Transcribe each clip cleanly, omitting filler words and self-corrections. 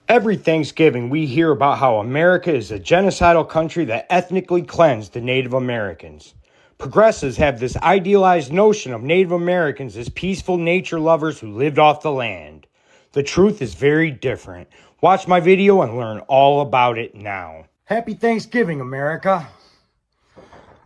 Every Thanksgiving, we hear about how America is a genocidal country that ethnically cleansed the Native Americans. Progressives have this idealized notion of Native Americans as peaceful nature lovers who lived off the land. The truth is very different. Watch my video and learn all about it now. Happy Thanksgiving, America.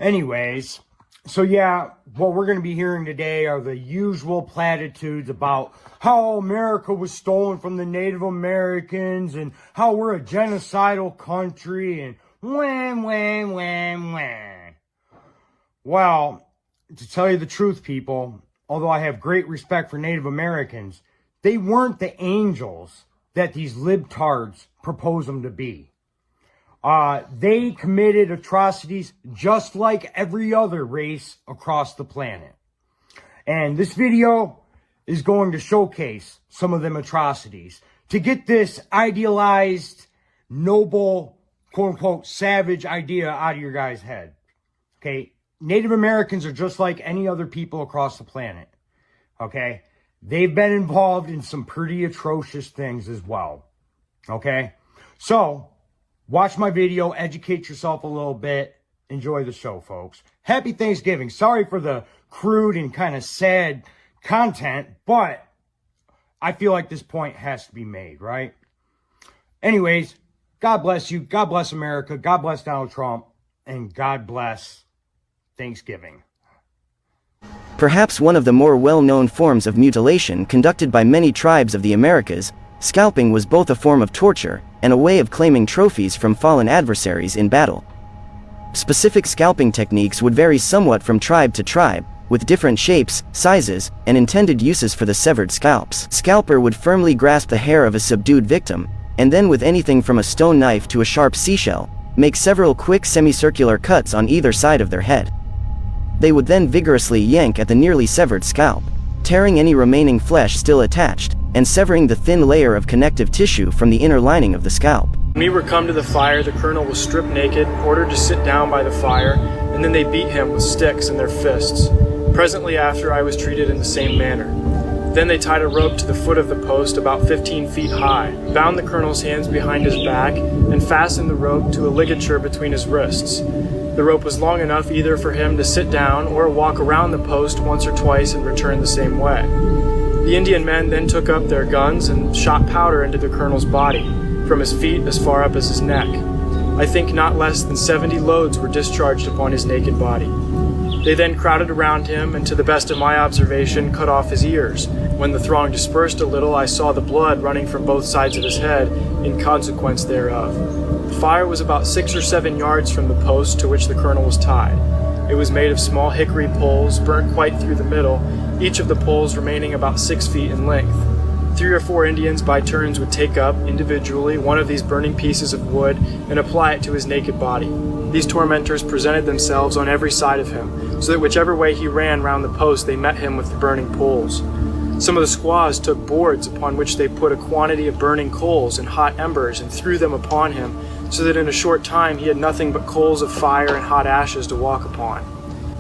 Anyways, so yeah, what we're going to be hearing today are the usual platitudes about how America was stolen from the Native Americans and how we're a genocidal country and wham. Well, to tell you the truth, people, although I have great respect for Native Americans, they weren't the angels that these libtards propose them to be. They committed atrocities just like every other race across the planet. And this video is going to showcase some of them atrocities to get this idealized, noble, quote-unquote, savage idea out of your guys' head. Okay? Native Americans are just like any other people across the planet. Okay? They've been involved in some pretty atrocious things as well. Okay? So, watch my video, educate yourself a little bit. Enjoy the show, folks. Happy Thanksgiving. Sorry for the crude and kind of sad content, but I feel like this point has to be made, right? Anyways, God bless you. God bless America. God bless Donald Trump. And God bless Thanksgiving. Perhaps one of the more well-known forms of mutilation conducted by many tribes of the Americas, scalping was both a form of torture and a way of claiming trophies from fallen adversaries in battle. Specific scalping techniques would vary somewhat from tribe to tribe, with different shapes, sizes, and intended uses for the severed scalps. Scalper would firmly grasp the hair of a subdued victim, and then with anything from a stone knife to a sharp seashell, make several quick semicircular cuts on either side of their head. They would then vigorously yank at the nearly severed scalp, tearing any remaining flesh still attached, and severing the thin layer of connective tissue from the inner lining of the scalp. When we were come to the fire, the colonel was stripped naked, ordered to sit down by the fire, and then they beat him with sticks in their fists. Presently after, I was treated in the same manner. Then they tied a rope to the foot of the post about 15 feet high, bound the colonel's hands behind his back, and fastened the rope to a ligature between his wrists. The rope was long enough either for him to sit down or walk around the post once or twice and return the same way. The Indian men then took up their guns and shot powder into the colonel's body, from his feet as far up as his neck. I think not less than 70 loads were discharged upon his naked body. They then crowded around him and, to the best of my observation, cut off his ears. When the throng dispersed a little, I saw the blood running from both sides of his head in consequence thereof. The fire was about 6 or 7 yards from the post to which the colonel was tied. It was made of small hickory poles, burnt quite through the middle, each of the poles remaining about 6 feet in length. 3 or 4 Indians by turns would take up, individually, one of these burning pieces of wood and apply it to his naked body. These tormentors presented themselves on every side of him, so that whichever way he ran round the post they met him with the burning poles. Some of the squaws took boards upon which they put a quantity of burning coals and hot embers and threw them upon him, so that in a short time he had nothing but coals of fire and hot ashes to walk upon.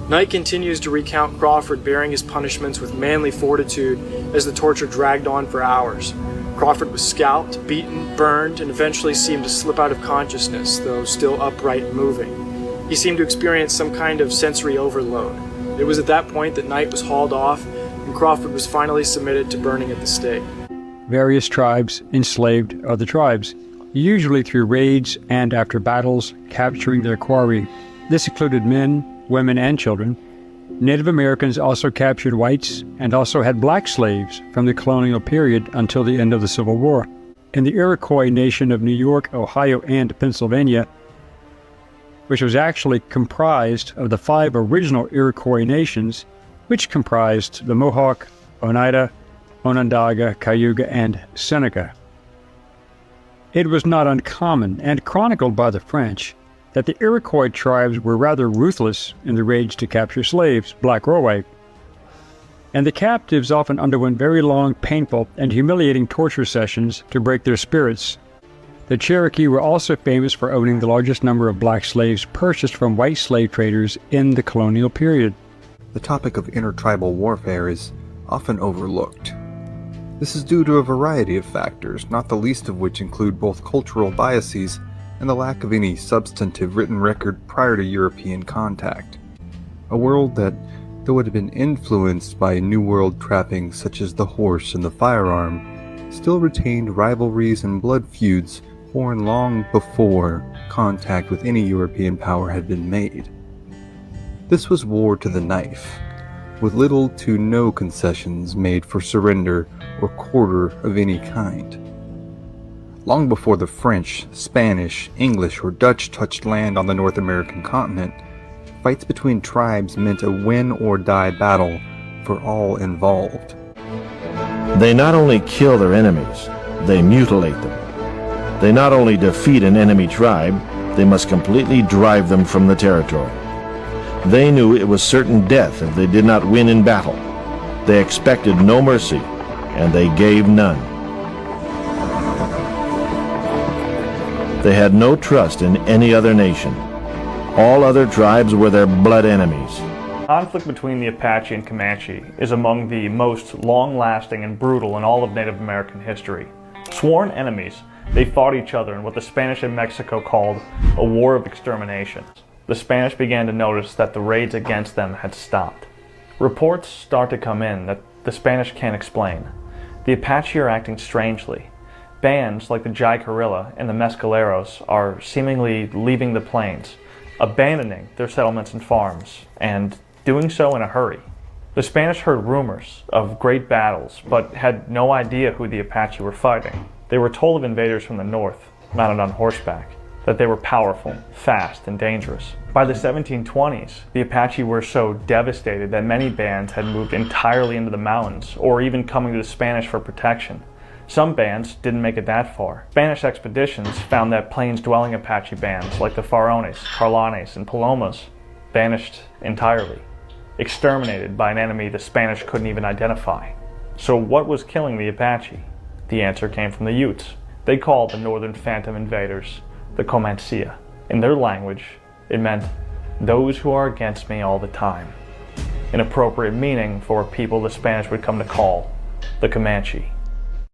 Knight continues to recount Crawford bearing his punishments with manly fortitude as the torture dragged on for hours. Crawford was scalped, beaten, burned, and eventually seemed to slip out of consciousness, though still upright and moving. He seemed to experience some kind of sensory overload. It was at that point that Knight was hauled off, and Crawford was finally submitted to burning at the stake. Various tribes enslaved other tribes, usually through raids and after battles, capturing their quarry. This included men, women, and children. Native Americans also captured whites and also had black slaves from the colonial period until the end of the Civil War. In the Iroquois nation of New York, Ohio, and Pennsylvania, which was actually comprised of the 5 original Iroquois nations, which comprised the Mohawk, Oneida, Onondaga, Cayuga, and Seneca. It was not uncommon, and chronicled by the French, that the Iroquois tribes were rather ruthless in the raids to capture slaves, black or white. And the captives often underwent very long, painful, and humiliating torture sessions to break their spirits. The Cherokee were also famous for owning the largest number of black slaves purchased from white slave traders in the colonial period. The topic of intertribal warfare is often overlooked. This is due to a variety of factors, not the least of which include both cultural biases and the lack of any substantive written record prior to European contact. A world that, though it had been influenced by New World trappings such as the horse and the firearm, still retained rivalries and blood feuds born long before contact with any European power had been made. This was war to the knife, with little to no concessions made for surrender or quarter of any kind. Long before the French, Spanish, English, or Dutch touched land on the North American continent, fights between tribes meant a win-or-die battle for all involved. They not only kill their enemies, they mutilate them. They not only defeat an enemy tribe, they must completely drive them from the territory. They knew it was certain death if they did not win in battle. They expected no mercy, and they gave none. They had no trust in any other nation. All other tribes were their blood enemies. Conflict between the Apache and Comanche is among the most long-lasting and brutal in all of Native American history. Sworn enemies, they fought each other in what the Spanish in Mexico called a war of extermination. The Spanish began to notice that the raids against them had stopped. Reports start to come in that the Spanish can't explain. The Apache are acting strangely. Bands like the Jaycarilla and the Mescaleros are seemingly leaving the plains, abandoning their settlements and farms, and doing so in a hurry. The Spanish heard rumors of great battles, but had no idea who the Apache were fighting. They were told of invaders from the north, mounted on horseback, that they were powerful, fast, and dangerous. By the 1720s, the Apache were so devastated that many bands had moved entirely into the mountains, or even coming to the Spanish for protection. Some bands didn't make it that far. Spanish expeditions found that plains-dwelling Apache bands like the Farones, Carlanes, and Palomas vanished entirely, exterminated by an enemy the Spanish couldn't even identify. So what was killing the Apache? The answer came from the Utes. They called the northern phantom invaders the Comanche. In their language, it meant, "those who are against me all the time," an appropriate meaning for a people the Spanish would come to call the Comanche.